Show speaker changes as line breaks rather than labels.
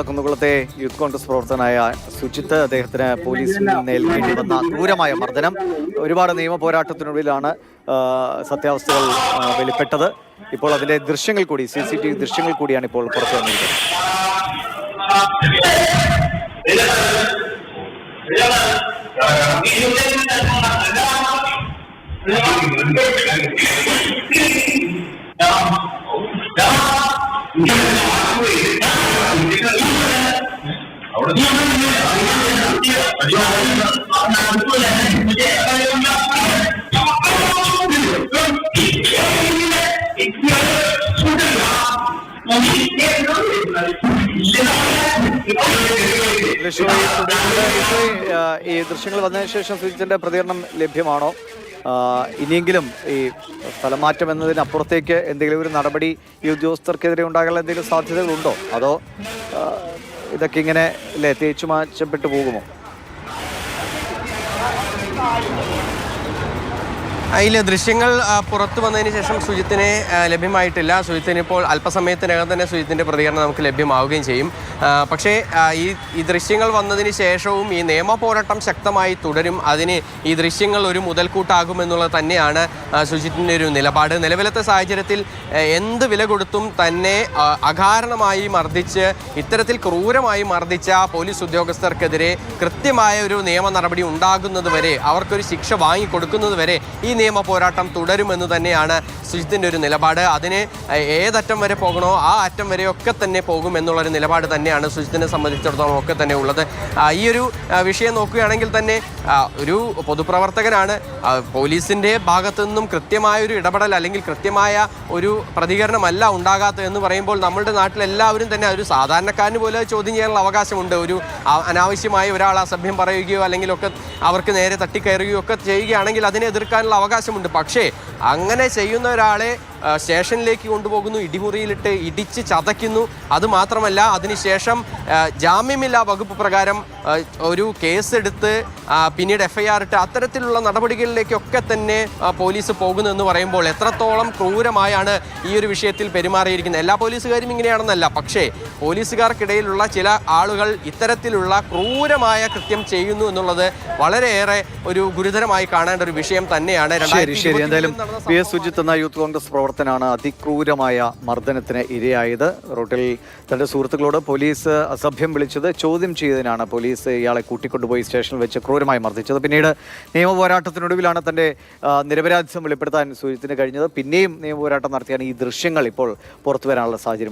കുന്നുകുളത്തെ youth Congress പ്രവർത്തകനായ സുജിത്ത്, അദ്ദേഹത്തിന് പോലീസിൽ നിന്ന് ഏൽക്കേണ്ടി വന്ന ക്രൂരമായ മർദ്ദനം. ഒരുപാട് നിയമ പോരാട്ടത്തിനൊടുവിലാണ് സത്യാവസ്ഥകൾ വെളിപ്പെട്ടത്. ഇപ്പോൾ അതിന്റെ ദൃശ്യങ്ങൾ കൂടി, CCTV ദൃശ്യങ്ങൾ കൂടിയാണ് ഇപ്പോൾ പുറത്തു വന്നിരിക്കുന്നത്. ഈ ദൃശ്യങ്ങൾ വന്നതിന് ശേഷം സുജിത്തിന്റെ പ്രതികരണം ലഭ്യമാണോ? ഇനിയെങ്കിലും ഈ സ്ഥലമാറ്റം എന്നതിനപ്പുറത്തേക്ക് എന്തെങ്കിലും ഒരു നടപടി ഈ ഉദ്യോഗസ്ഥർക്കെതിരെ ഉണ്ടാകാനുള്ള എന്തെങ്കിലും സാധ്യതകളുണ്ടോ? അതോ ഇതൊക്കെ ഇങ്ങനെ അല്ലേ തേച്ചു മാറ്റപ്പെട്ടു പോകുമോ?
അതിലെ ദൃശ്യങ്ങൾ പുറത്തു വന്നതിന് ശേഷം സുജിത്തിനെ ലഭ്യമായിട്ടില്ല. സുജിത്തിന് ഇപ്പോൾ അല്പസമയത്തിനകം തന്നെ സുജിത്തിൻ്റെ പ്രതികരണം നമുക്ക് ലഭ്യമാവുകയും ചെയ്യും. പക്ഷേ ഈ ദൃശ്യങ്ങൾ വന്നതിന് ശേഷവും ഈ നിയമ പോരാട്ടം ശക്തമായി തുടരും. അതിന് ഈ ദൃശ്യങ്ങൾ ഒരു മുതൽക്കൂട്ടാകുമെന്നുള്ളത് തന്നെയാണ് സുജിത്തിൻ്റെ ഒരു നിലപാട്. നിലവിലത്തെ സാഹചര്യത്തിൽ എന്ത് വില കൊടുത്തും തന്നെ അകാരണമായി മർദ്ദിച്ച്, ഇത്തരത്തിൽ ക്രൂരമായി മർദ്ദിച്ച പോലീസ് ഉദ്യോഗസ്ഥർക്കെതിരെ കൃത്യമായ ഒരു നിയമ നടപടി ഉണ്ടാകുന്നത് വരെ, അവർക്കൊരു ശിക്ഷ വാങ്ങിക്കൊടുക്കുന്നത് വരെ ഈ നിയമ പോരാട്ടം തുടരുമെന്ന് തന്നെയാണ് സുജിത്തിൻ്റെ ഒരു നിലപാട്. അതിന് ഏതറ്റം വരെ പോകണോ ആ അറ്റം വരെയൊക്കെ തന്നെ പോകും എന്നുള്ളൊരു നിലപാട് തന്നെയാണ് സുജിത്തിനെ സംബന്ധിച്ചിടത്തോളം ഒക്കെ തന്നെ ഉള്ളത്. ഈ ഒരു വിഷയം നോക്കുകയാണെങ്കിൽ തന്നെ ഒരു പൊതുപ്രവർത്തകനാണ്. പോലീസിൻ്റെ ഭാഗത്തു നിന്നും കൃത്യമായൊരു ഇടപെടൽ അല്ലെങ്കിൽ കൃത്യമായ ഒരു പ്രതികരണമല്ല ഉണ്ടാകാത്തത് എന്ന് പറയുമ്പോൾ നമ്മളുടെ നാട്ടിലെല്ലാവരും തന്നെ ഒരു സാധാരണക്കാരന് പോലെ ചോദ്യം ചെയ്യാനുള്ള അവകാശമുണ്ട്. ഒരു അനാവശ്യമായി ഒരാൾ അസഭ്യം പറയുകയോ അല്ലെങ്കിൽ ഒക്കെ അവർക്ക് നേരെ തട്ടിക്കയറുകയോ ഒക്കെ ചെയ്യുകയാണെങ്കിൽ അതിനെ എതിർക്കാനുള്ള അവകാശമുണ്ട്. പക്ഷേ അങ്ങനെ ചെയ്യുന്ന ഒരാളെ സ്റ്റേഷനിലേക്ക് കൊണ്ടുപോകുന്നു, ഇടിമുറിയിലിട്ട് ഇടിച്ച് ചതയ്ക്കുന്നു. അതുമാത്രമല്ല, അതിനുശേഷം ജാമ്യമില്ലാ വകുപ്പ് പ്രകാരം ഒരു കേസെടുത്ത് പിന്നീട് FIR ഇട്ട് അത്തരത്തിലുള്ള നടപടികളിലേക്കൊക്കെ തന്നെ പോലീസ് പോകുന്നതെന്ന് പറയുമ്പോൾ എത്രത്തോളം ക്രൂരമായാണ് ഈ ഒരു വിഷയത്തിൽ പെരുമാറിയിരിക്കുന്നത്. എല്ലാ പോലീസുകാരും ഇങ്ങനെയാണെന്നല്ല, പക്ഷേ പോലീസുകാർക്കിടയിലുള്ള ചില ആളുകൾ ഇത്തരത്തിലുള്ള ക്രൂരമായ കൃത്യം ചെയ്യുന്നു എന്നുള്ളത് വളരെയേറെ ഒരു ഗുരുതരമായി കാണേണ്ട ഒരു വിഷയം തന്നെയാണ്.
എന്തായാലും PS സുജിത്ത് എന്ന യൂത്ത് കോൺഗ്രസ് പ്രവർത്തനാണ് അതിക്രൂരമായ മർദ്ദനത്തിന് ഇരയായത്. റോട്ടിൽ തന്റെ സുഹൃത്തുക്കളോട് പോലീസ് അസഭ്യം വിളിച്ചത് ചോദ്യം ചെയ്തതിനാണ് പോലീസ് ഇയാളെ കൂട്ടിക്കൊണ്ടുപോയി സ്റ്റേഷനിൽ വെച്ച് ക്രൂരമായി മർദ്ദിച്ചത്. പിന്നീട് നിയമ പോരാട്ടത്തിനൊടുവിലാണ് തന്റെ നിരപരാധിത്വം വെളിപ്പെടുത്താൻ സുജിത്തിന് കഴിഞ്ഞത്. പിന്നെയും നിയമ പോരാട്ടം നടത്തിയാണ് ഈ ദൃശ്യങ്ങൾ ഇപ്പോൾ പുറത്തു വരാനുള്ള സാഹചര്യം.